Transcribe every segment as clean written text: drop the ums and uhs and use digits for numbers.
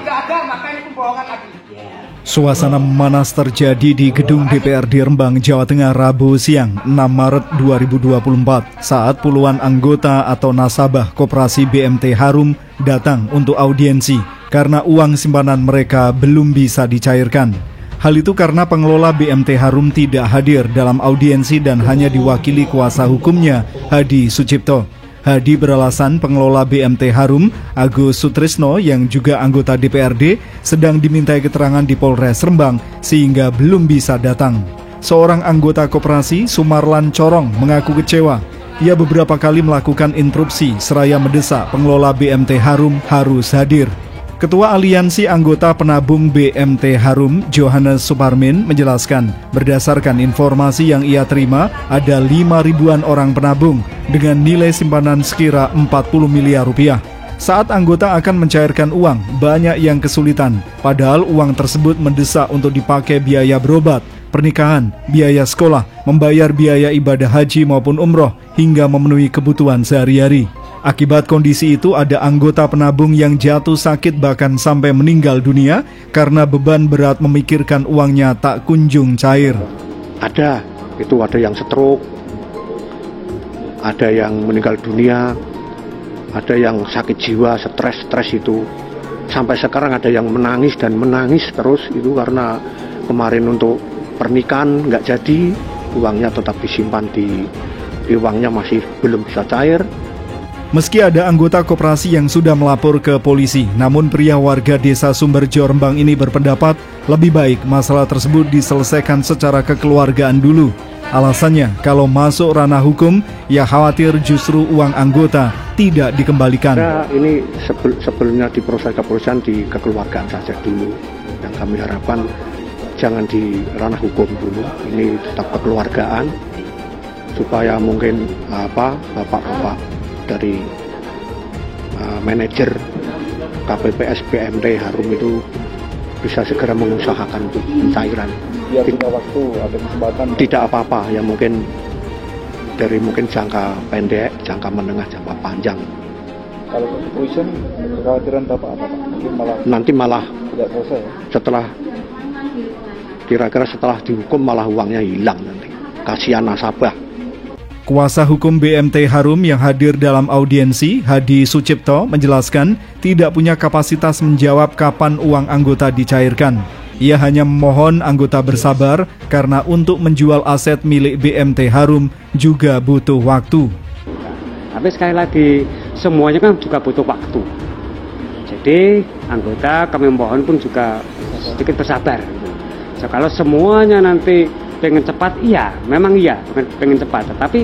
tidak ada, maka ini pembohongan lagi. Suasana memanas terjadi di gedung DPRD Rembang, Jawa Tengah Rabu siang 6 Maret 2024 saat puluhan anggota atau nasabah Koperasi BMT Harum datang untuk audiensi karena uang simpanan mereka belum bisa dicairkan. Hal itu karena pengelola BMT Harum tidak hadir dalam audiensi dan hanya diwakili kuasa hukumnya, Hadi Sucipto. Hadi beralasan pengelola BMT Harum, Agus Sutrisno yang juga anggota DPRD, sedang dimintai keterangan di Polres Rembang sehingga belum bisa datang. Seorang anggota koperasi, Sumarlan Corong, mengaku kecewa. Ia beberapa kali melakukan interupsi seraya mendesak pengelola BMT Harum harus hadir. Ketua Aliansi Anggota Penabung BMT Harum, Johannes Suparmin, menjelaskan berdasarkan informasi yang ia terima, ada 5.000-an orang penabung dengan nilai simpanan sekira 40 miliar rupiah. Saat anggota akan mencairkan uang, banyak yang kesulitan, padahal uang tersebut mendesak untuk dipakai biaya berobat, pernikahan, biaya sekolah, membayar biaya ibadah haji maupun umroh, hingga memenuhi kebutuhan sehari-hari. Akibat kondisi itu ada anggota penabung yang jatuh sakit bahkan sampai meninggal dunia karena beban berat memikirkan uangnya tak kunjung cair. Ada yang stroke, ada yang meninggal dunia, ada yang sakit jiwa, stres itu. Sampai sekarang ada yang menangis dan menangis terus itu karena kemarin untuk pernikahan nggak jadi, uangnya tetap disimpan di uangnya masih belum bisa cair. Meski ada anggota koperasi yang sudah melapor ke polisi, namun pria warga desa Sumberjo Rembang ini berpendapat lebih baik masalah tersebut diselesaikan secara kekeluargaan dulu. Alasannya, kalau masuk ranah hukum, ia khawatir justru uang anggota tidak dikembalikan. Ini sebelumnya diproses kepolisian di kekeluargaan saja dulu. Yang kami harapkan jangan di ranah hukum dulu, ini tetap kekeluargaan supaya mungkin bapak-bapak dari manajer KPPS BMT Harum itu bisa segera mengusahakan untuk pencairan. Ya, punya waktu atau kesempatan. Tidak apa-apa, ya mungkin dari jangka pendek, jangka menengah, jangka panjang. Kalau kepolisian, kekhawatiran Bapak apa Pak? Nanti malah tidak selesai ya? Kira-kira setelah dihukum malah uangnya hilang nanti. Kasihan nasabah. Kuasa hukum BMT Harum yang hadir dalam audiensi, Hadi Sucipto, menjelaskan tidak punya kapasitas menjawab kapan uang anggota dicairkan. Ia hanya memohon anggota bersabar karena untuk menjual aset milik BMT Harum juga butuh waktu. Tapi sekali lagi, semuanya kan juga butuh waktu. Jadi anggota kami mohon pun juga sedikit bersabar. So, kalau semuanya nanti pengen cepat, memang pengen cepat, tetapi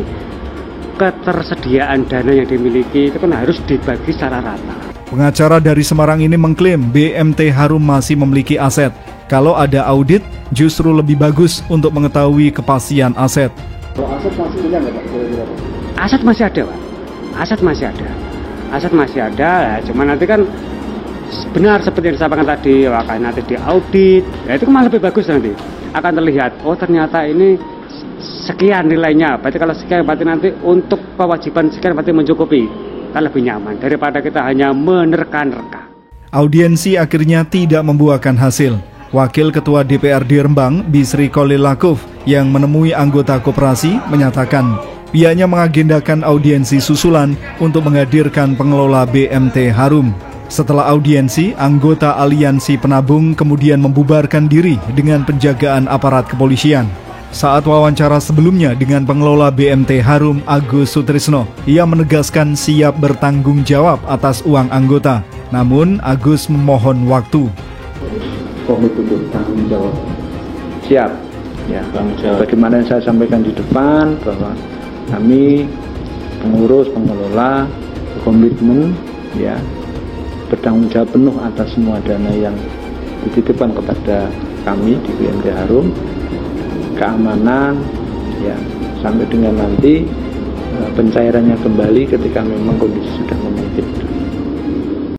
ketersediaan dana yang dimiliki itu kan harus dibagi secara rata. Pengacara dari Semarang ini mengklaim BMT Harum masih memiliki aset. Kalau ada audit, justru lebih bagus untuk mengetahui kepastian aset. Aset masih punya nggak Pak? Aset masih ada, Pak. Aset masih ada, cuma nanti kan benar seperti yang disampaikan tadi, nanti diaudit, itu kan malah lebih bagus nanti. Akan terlihat, ternyata ini sekian nilainya, berarti kalau sekian berarti nanti untuk kewajiban sekian berarti mencukupi, kan lebih nyaman daripada kita hanya menerka-nerka. Audiensi akhirnya tidak membuahkan hasil. Wakil Ketua DPRD Rembang, Bisri Kolil Lakuf, yang menemui anggota koperasi menyatakan pihaknya mengagendakan audiensi susulan untuk menghadirkan pengelola BMT Harum. Setelah audiensi, anggota Aliansi Penabung kemudian membubarkan diri dengan penjagaan aparat kepolisian. Saat wawancara sebelumnya dengan pengelola BMT Harum, Agus Sutrisno, ia menegaskan siap bertanggung jawab atas uang anggota. Namun, Agus memohon waktu. Komit untuk tanggung jawab. Siap. Ya, bagaimana yang saya sampaikan di depan bahwa kami pengurus, pengelola, komitmen, bertanggung jawab penuh atas semua dana yang dititipkan kepada kami di BMT Harum, keamanan, sampai dengan nanti pencairannya kembali ketika memang kondisi sudah memungkinkan.